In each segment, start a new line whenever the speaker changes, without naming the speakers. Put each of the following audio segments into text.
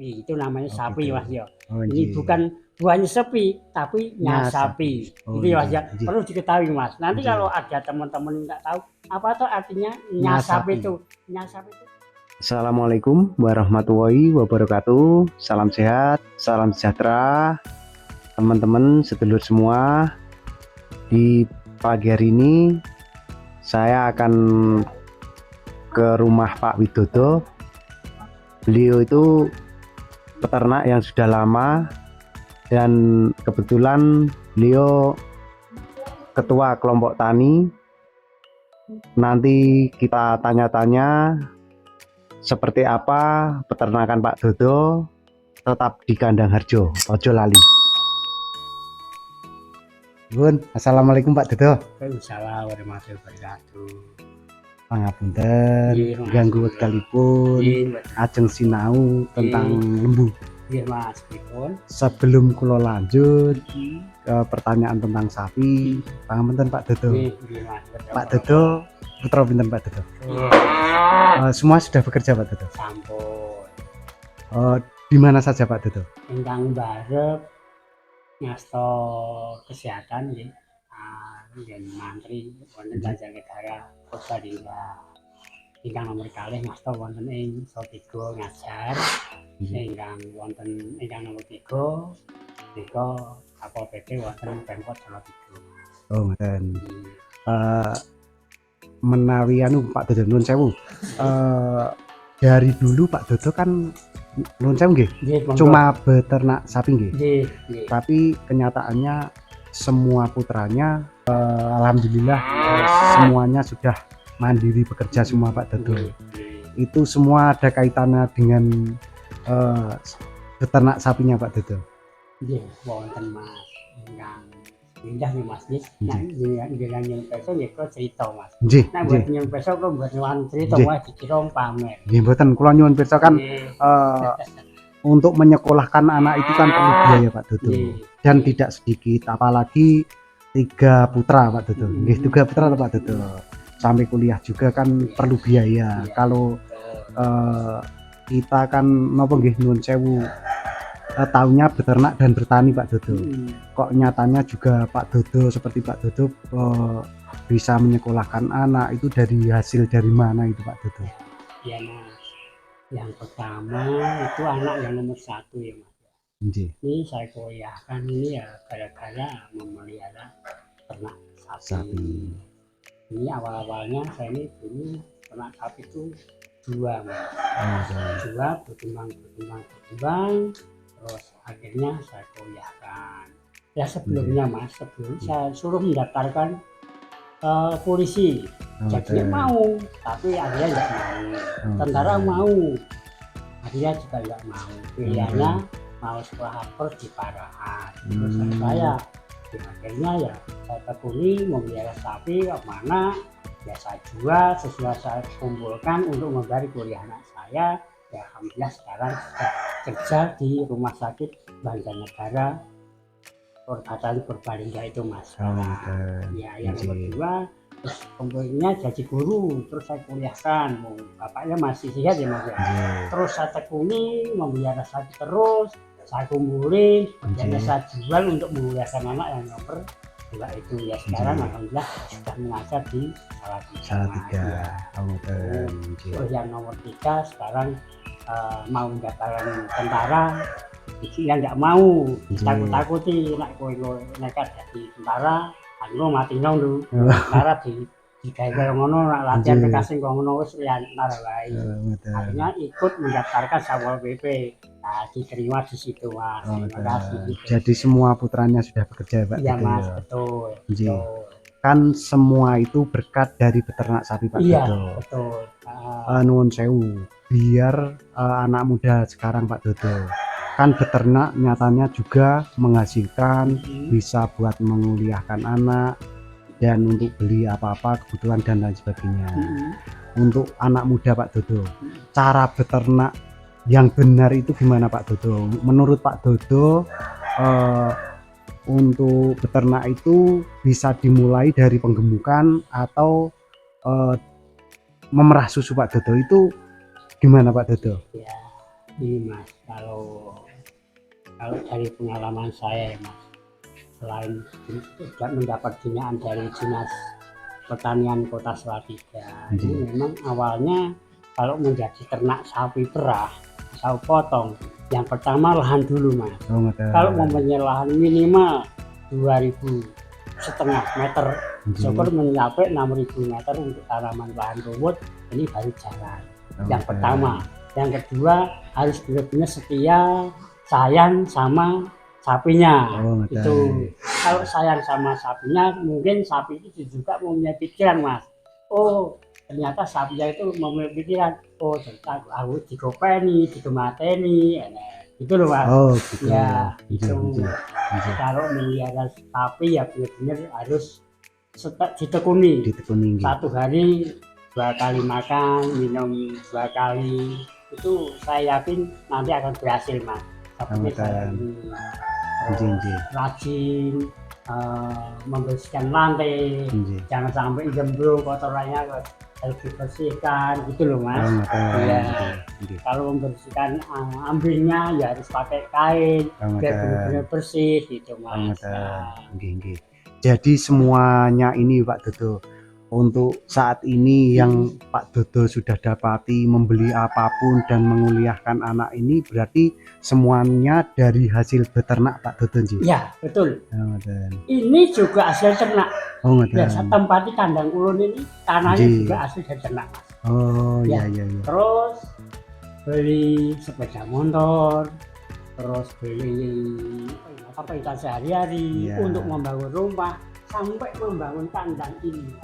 sapi. Itu namanya sapi
gitu.
Mas ya.
Oh,
Ini bukan buahnya sepi, tapi nyasapi.
Oh,
Itu ya Mas ya.
nggih.
Perlu diketahui Mas. Nanti
Nggih.
kalau ada teman-teman yang nggak tahu apa tuh artinya
Nyasapi.
nyasapi itu. Nyasapi itu.
Assalamualaikum warahmatullahi wabarakatuh. Salam sehat, salam sejahtera teman-teman sedulur semua. Di pagi hari ini saya akan ke rumah Pak Widodo. Beliau itu peternak yang sudah lama dan kebetulan beliau ketua kelompok tani. Nanti kita tanya-tanya seperti apa peternakan Pak Dodo, tetap di kandang Harjo, ojo lali. Bun, assalamualaikum Pak Dodo.
Waalaikumsalam warahmatullahi wabarakatuh.
Pangapunten, ganggu wektalipun, ajeng sinau tentang lembu.
Iya Mas, pripun?
Sebelum kula lanjut ke pertanyaan tentang sapi, pangapunten Pak Dodo. Pak Dodo, putra pinten Pak Dodo? Semua sudah bekerja Pak Dodo?
Sampun.
Di mana saja Pak Dodo?
Ingkang barep ngasta kesehatan nggih. Yen mantri wonten Banjar Negara Purbalingga. Ingkang nomor kalih ngasta wonten ing Salatiga ngajar. Ingkang wonten ingkang nomor 3 nika Kapol PP wonten Pemkot Salatiga.
Oh, ngoten. Menawi anu Pak Dodo nuwun sewu. Dari dulu Pak Dodo kan nuwun sewu nggih. Cuma beternak sapi nggih. Tapi kenyataannya semua putranya alhamdulillah semuanya sudah mandiri bekerja semua Pak Dodo. Itu semua ada kaitannya dengan beternak sapinya Pak Dodo.
Nggih, wonten Mas. Ingkang indah nih Mas nggih. Nah, dengan yang peso nggih kok cerita Mas. Nah, buat yang peso kok buat wan cerita wae dikira pamer.
Nggih mboten, kula nyuwun pirsa kan untuk menyekolahkan anak itu kan perlu biaya Pak Dodo. Dan tidak sedikit, apalagi 3 putra Pak Dodo. Nggih, 3 putra Pak Dodo. Sampai kuliah juga kan perlu biaya. Kalau kita kan napa nggih nuwun sewu tahunya beternak dan bertani Pak Dodo. Kok nyatanya juga Pak Dodo seperti Pak Dodo bisa menyekolahkan anak itu dari hasil dari mana itu Pak Dodo?
Ya Mas. Yang pertama itu anak yang nomor 1 ya Mas. Ini saya kuliahkan ini ya gara-gara memelihara ternak sapi. Ini awal-awalnya saya ini dulu ternak sapi itu 2 Mas. 2 berkembang terus akhirnya saya kuliahkan. Ya sebelumnya Mas, sebelum saya suruh mendaftarkan polisi. Jadinya mau, tapi akhirnya nggak mau. Tentara mau, akhirnya juga nggak mau. Pilihannya mau sekolah harus di Parahat. Terus saya akhirnya ya saya tekuni memelihara sapi ke mana ya saya jual sesuai saya kumpulkan untuk membayar kuliah anak saya. Ya alhamdulillah sekarang sudah kerja di rumah sakit Banjar Negara Purbalingga itu Mas. Ya yang kedua terus kemudiannya jadi guru, terus saya kuliahkan. Bapaknya masih sehat ya Mas. Terus saya tekuni memelihara sapi terus. Saya kumpulin, kemudian saya jual untuk menguliahkan anak yang nomor 2 itu ya sekarang alhamdulillah sudah mengajar di Salatiga. Terus yang nomor 3 sekarang mau mendaftarkan tentara, dia nggak mau, takut-takuti nak kowe nekat jadi tentara, aku mati nong dulu. Tentara di kayak ngono latihan bekasing ngono wis ya tentara wae. Akhirnya ikut mendaftarkan Satpol PP. Nah, diterima di situ Mas. Terima kasih.
Jadi semua putranya sudah bekerja Pak?
Iya Mas, betul.
Kan semua itu berkat dari beternak sapi Pak Dodo.
Iya, betul.
Nuwun sewu, biar anak muda sekarang Pak Dodo kan beternak nyatanya juga menghasilkan, bisa buat menguliahkan anak dan untuk beli apa-apa kebutuhan dan lain sebagainya. Untuk anak muda Pak Dodo, cara beternak yang benar itu gimana Pak Dodo? Menurut Pak Dodo untuk beternak itu bisa dimulai dari penggemukan atau memerah susu Pak Dodo, itu gimana Pak Dodo?
Ya, Ini Mas, kalau dari pengalaman saya ya Mas, selain juga mendapat binaan dari Dinas Pertanian Kota Salatiga, ini memang awalnya kalau menjadi ternak sapi perah atau potong, yang pertama lahan dulu Mas. Kalau mempunyai lahan minimal 2.500 meter, syukur mencapai 6.000 meter untuk tanaman lahan rumput, ini baru jalan. Yang pertama. Yang kedua, harus benar-benar setia, sayang sama sapinya. Itu kalau sayang sama sapinya, mungkin sapi itu juga mempunyai pikiran Mas. Oh, ternyata sapinya itu mempunyai pikiran, oh ternyata aku digopeni, digemateni, gitu loh Mas.
Gitu.
Ya, itu kalau melihara sapi ya benar-benar harus ditekuni. Satu hari 2 kali makan, minum 2 kali, itu saya yakin nanti akan berhasil Mas. Tapi saya rajin membersihkan lantai, jangan sampai gembrong kotorannya harus dibersihkan gitu loh Mas. Kalau membersihkan ambilnya ya harus pakai kain biar benar-benar bersih gitu Mas.
Jadi semuanya ini Pak Dodo, untuk saat ini yang Pak Dodo sudah dapati membeli apapun dan menguliahkan anak ini, berarti semuanya dari hasil beternak Pak Dodo Ji?
Ya betul. Ini juga hasil ternak. Ya, tempati kandang ulun ini tanahnya juga hasil dari ternak Mas.
Iya.
Terus beli sepeda motor, terus beli apa ikan sehari-hari untuk membangun rumah sampai membangun kandang ini.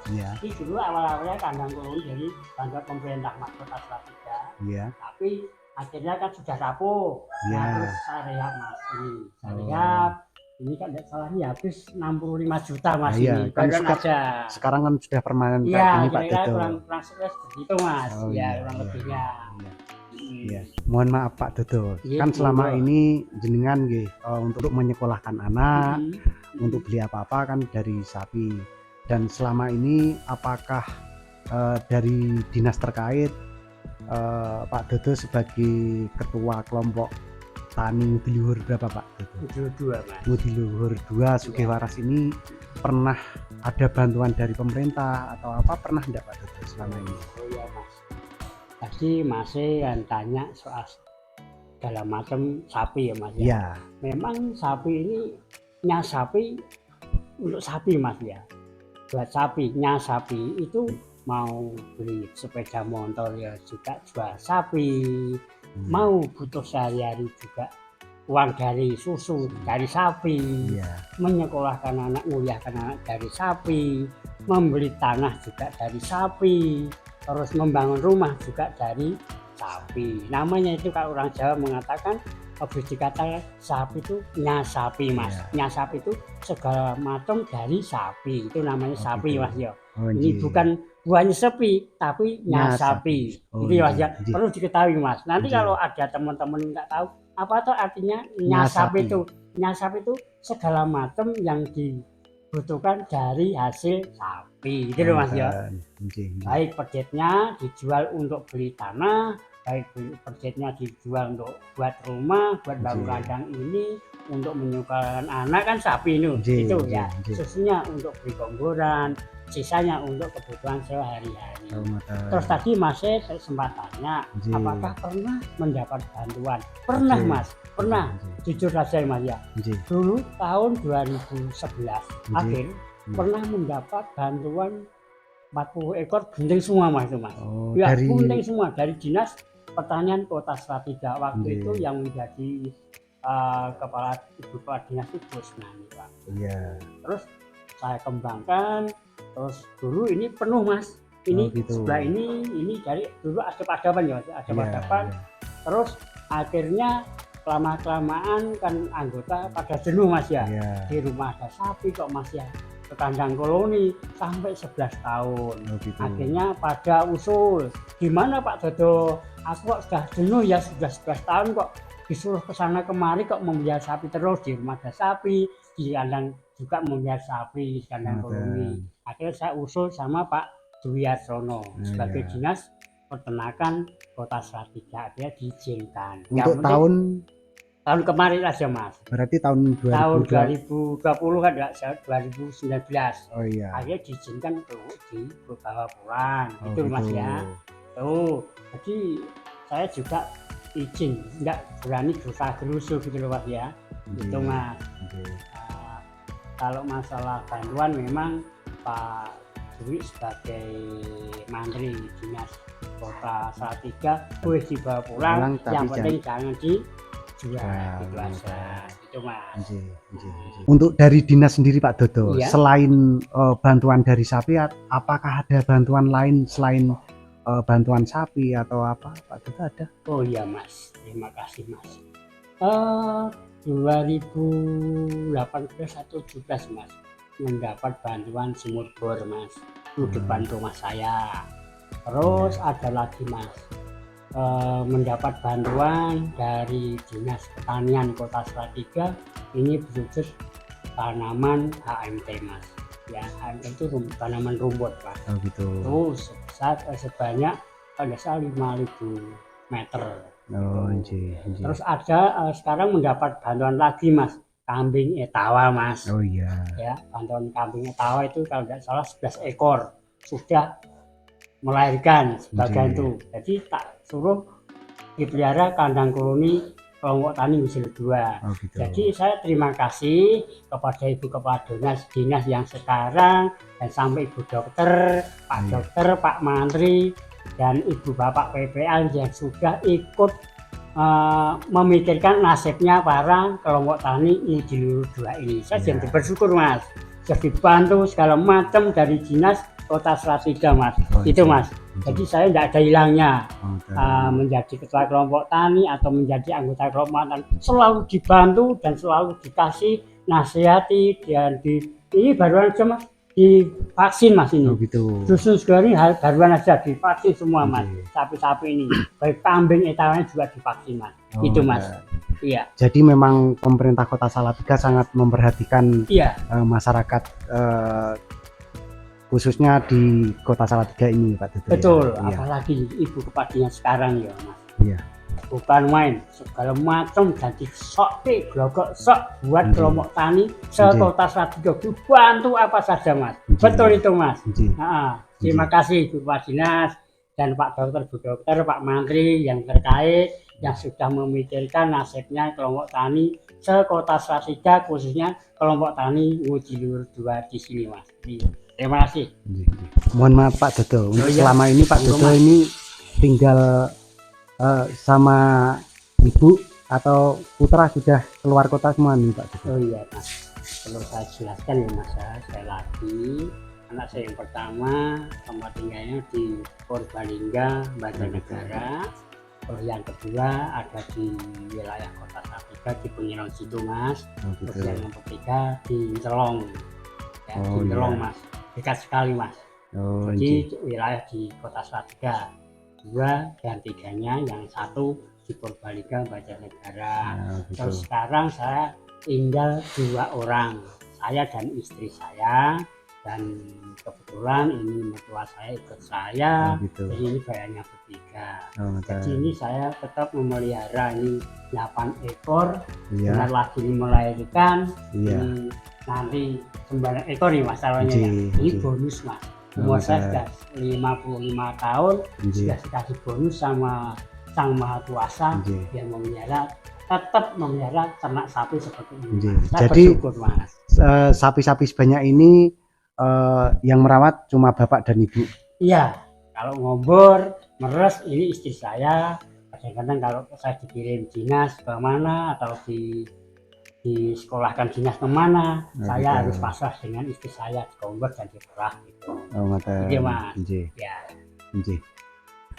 Ini dulu awal-awalnya kandang ulun dari bantuan pemerintah Mas Kota Salatiga. Tapi akhirnya kan sudah rapuh. Terus saya rehab Mas ini. Saya rehab. Ini kan tidak salah ini habis 65 juta Mas ini.
Kan
aja.
Sekarang kan sudah permanen kayak ini Pak Dodo.
Kurang begitu Mas. Kurang lebihnya.
Mohon maaf Pak Dodo. Kan selama ini jenengan untuk menyekolahkan anak, untuk beli apa-apa kan dari sapi. Dan selama ini apakah dari dinas terkait Pak Dodo sebagai ketua kelompok tani di luhur berapa Pak Dodo? Di luhur 2 Sugihwaras ini pernah ada bantuan dari pemerintah atau apa, pernah enggak Pak Dodo selama ini?
Iya Mas. Tadi masih yang tanya soal segala macam sapi ya Mas ya. Memang sapi ini sapi untuk sapi Mas ya. Buat sapinya sapi itu mau beli sepeda motor ya juga jual sapi, mau butuh sehari-hari juga uang dari susu dari sapi, menyekolahkan anak, nguliahkan anak dari sapi, membeli tanah juga dari sapi, terus membangun rumah juga dari sapi. Namanya itu kalau orang Jawa mengatakan, habis dikatakan sapi itu nyasapi Mas. Nyasapi itu segala macam dari sapi, itu namanya sapi Mas ya. Ini bukan buahnya sepi tapi nyasapi. Itu Mas ya, perlu diketahui Mas. Nanti kalau ada teman-teman nggak tahu apa tuh artinya nyasapi itu. Nyasapi itu segala macam yang dibutuhkan dari hasil sapi, gitu Mas ya. Baik perjetnya dijual untuk beli tanah, baik perjetnya dijual untuk buat rumah, buat bangun kandang ini, untuk menyukakan anak kan sapi itu ya. Susunya untuk beli gonggoran, sisanya untuk kebutuhan sehari-hari. Terus tadi masih sempat tanya, apakah pernah mendapat bantuan? Pernah Mas, pernah. Jujur saja Mas ya. Dulu tahun 2011 akhir pernah mendapat bantuan 40 ekor bunting semua Mas itu Mas. Bunting semua dari Dinas Pertanian Kota Salatiga waktu itu yang menjadi kepala dinas itu Busnani Pak. Terus saya kembangkan, terus dulu ini penuh Mas. Ini sebelah ini dari dulu ada padaban ya Mas, ada padaban. Terus akhirnya lama-kelamaan kan anggota pada jenuh Mas ya. Di rumah ada sapi kok Mas ya. Ke kandang koloni sampai 11 tahun. Akhirnya pada usul, gimana Pak Dodo? Aku kok sudah jenuh ya, sudah 11 tahun kok disuruh ke sana kemari kok memelihara sapi terus, di rumah ada sapi, di kandang juga memelihara sapi di kandang koloni. Akhirnya saya usul sama Pak Dwi Arsono sebagai dinas peternakan Kota Salatiga dia diizinkan.
Untuk
tahun kemarin aja Mas.
Berarti tahun
2020 kan enggak, 2019.
Oh iya.
Akhirnya diizinkan di beberapa bulan gitu
gitu.
Mas ya. Jadi saya juga izin, enggak berani gerusa-gerusu gitu loh Mas ya. Itu Mas. Kalau masalah bantuan memang Pak Dwi sebagai Menteri Dinas Kota Salatiga boleh dibawa pulang, yang penting jangan dijual gitu aja gitu Mas.
Untuk dari dinas sendiri Pak Dodo, selain bantuan dari sapi, apakah ada bantuan lain selain bantuan sapi atau apa Pak Dodo ada?
Oh iya Mas, terima kasih Mas. 2018 atau 17 Mas mendapat bantuan sumur bor Mas di depan rumah saya. Terus ada lagi Mas mendapat bantuan dari Dinas Pertanian Kota Salatiga, ini berwujud tanaman HMT Mas ya. HMT itu tanaman rumput Mas.
Gitu.
Terus sebanyak 5.000 meter. Terus ada sekarang mendapat bantuan lagi Mas, kambing etawa Mas.
Oh iya.
Ya, bantuan kambing etawa itu kalau tidak salah 11 ekor sudah melahirkan sebagian itu. Jadi tak suruh dipelihara kandang koloni kelompok tani Wisil 2.
Gitu.
Jadi saya terima kasih kepada Ibu Kepala Dinas yang sekarang dan sampai Ibu Dokter, Pak Dokter, Pak Menteri dan Ibu Bapak PPA yang sudah ikut memikirkan nasibnya para kelompok tani Wisil 2 ini. Saya jadi bersyukur Mas. Jadi dibantu segala macam dari Dinas Kota Salatiga Mas. Itu Mas. Jadi saya tidak ada hilangnya menjadi ketua kelompok tani atau menjadi anggota kelompok tani. Selalu dibantu dan selalu dikasih nasihati dan ini baruan aja Mas, divaksin Mas ini.
Gitu.
Susun segala ini baruan aja divaksin semua Mas. Sapi-sapi ini, baik kambing etawanya juga divaksin Mas. Itu Mas. Iya. Jadi
memang pemerintah Kota Salatiga sangat memperhatikan masyarakat khususnya di Kota Salatiga ini Pak Dodo.
Betul, apalagi Ibu Kepala Dinas sekarang ya Mas. Iya. Bukan main, segala macam jadi sok glogok sok buat kelompok tani se-Kota Salatiga, bantu apa saja Mas. Betul itu Mas. Terima kasih Ibu Kepala Dinas dan Pak Dokter, Bu Dokter, Pak Menteri yang terkait yang sudah memikirkan nasibnya kelompok tani se-Kota Salatiga, khususnya kelompok tani Wisil 2 di sini Mas. Terima kasih.
Mohon maaf Pak Dodo, selama ini Pak Dodo ini tinggal sama ibu atau putra sudah keluar kota semua nih Pak Dodo.
Oh iya Mas, perlu saya jelaskan ya Mas, sekali lagi anak saya yang pertama tempat tinggalnya di Purbalingga, Banjarnegara. Terus yang kedua ada di wilayah Kota Salatiga di Pengirang situ Mas. Terus yang ketiga di Celong, ya, di Celong Mas. Dekat sekali Mas. Jadi wilayah di Kota Salatiga 2 dan 3-nya, yang 1 di Purbalingga, Banjarnegara. Terus sekarang saya tinggal 2 orang, saya dan istri saya, dan kebetulan ini mertua saya ikut saya. Jadi ini bayarnya bertiga. Jadi ini saya tetap memelihara ini 8 ekor. Benar lagi ini melahirkan. Ini nanti 9 ekor nih masalahnya ya. Ini bonus Mas. Umur saya sudah 55 tahun, sudah dikasih bonus sama Sang Maha Kuasa yang memelihara, tetap memelihara ternak sapi seperti ini.
Jadi sapi-sapi sebanyak ini yang merawat cuma bapak dan ibu?
Iya, kalau ngombor, meres ini istri saya. Kadang-kadang kalau saya dikirim dinas ke mana atau disekolahkan dinas kemana, saya harus pasrah dengan istri saya di Komber dan di Perah gitu. Iya Mas. Ya.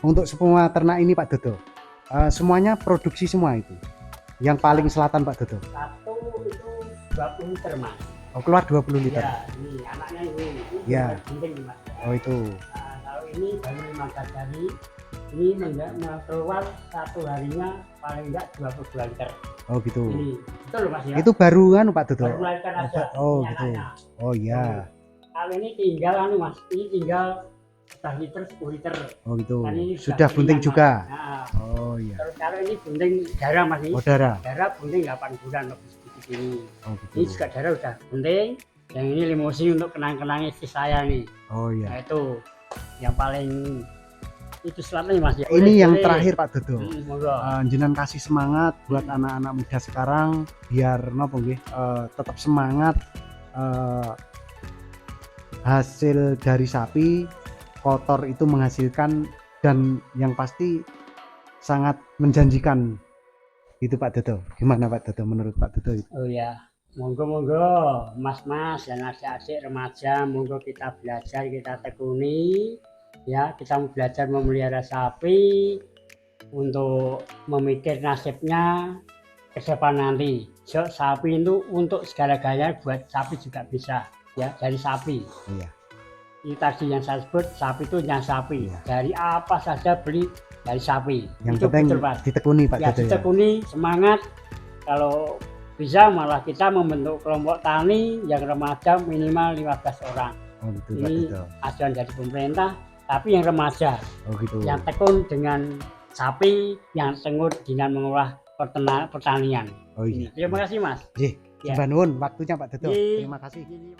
Untuk semua ternak ini Pak Dodo, semuanya produksi semua itu? Yang paling selatan Pak Dodo?
Satu itu 20 liter Mas.
Oh, keluar 20 liter?
Ya, ini anaknya ini penting Mas.
Oh itu.
Nah, kalau ini baru 15 hari, ini keluar satu harinya paling enggak 22 liter.
Oh gitu.
Ini betul Mas ya.
Itu baru kan Pak Dodo?
Baru melahirkan aja.
Oh gitu. Oh iya.
Kalau ini tinggal Mas, ini tinggal liter 10 liter.
Oh gitu.
Kan ini
Sudah bunting
keringan,
juga.
Mas. Nah,
Oh iya.
terus kalau ini bunting darah Mas ini.
Oh darah.
Darah bunting 8 bulan lebih sedikit ini.
Oh gitu.
Ini juga darah udah bunting. Yang ini limusin untuk kenang-kenang istri saya nih.
Oh
Nah
iya.
itu yang paling itu selamatnya Mas ya.
Ini yang terakhir Pak Dodo.
Monggo.
Jenengan kasih semangat buat anak-anak muda sekarang biar nopo nggih tetap semangat. Hasil dari sapi kotor itu menghasilkan dan yang pasti sangat menjanjikan itu Pak Dodo. Gimana Pak Dodo menurut Pak Dodo itu?
Oh ya, monggo mas-mas dan adik-adik remaja, monggo kita belajar, kita tekuni ya, kita belajar memelihara sapi untuk memikir nasibnya ke depan nanti. So, sapi itu untuk segala-galanya, buat sapi juga bisa ya, dari sapi.
Iya.
Ini tadi yang saya sebut, sapi itu yang sapi.
Iya.
Dari apa saja beli dari sapi.
Yang
itu
penting
betul, Pak.
ditekuni Pak
Ya,
Dodo ya.
ditekuni, semangat. Kalau bisa malah kita membentuk kelompok tani yang remaja minimal 15 orang.
Oh gitu Pak
Ini
Dodo.
ajuan dari pemerintah, tapi yang remaja,
Oh gitu.
yang tekun dengan sapi, yang tekun dengan mengolah pertanian.
Oh iya.
Terima kasih Mas.
Nggih,
Ya.
sembah nuwun waktunya Pak Dodo.
Nggih.
Terima kasih.
Ini-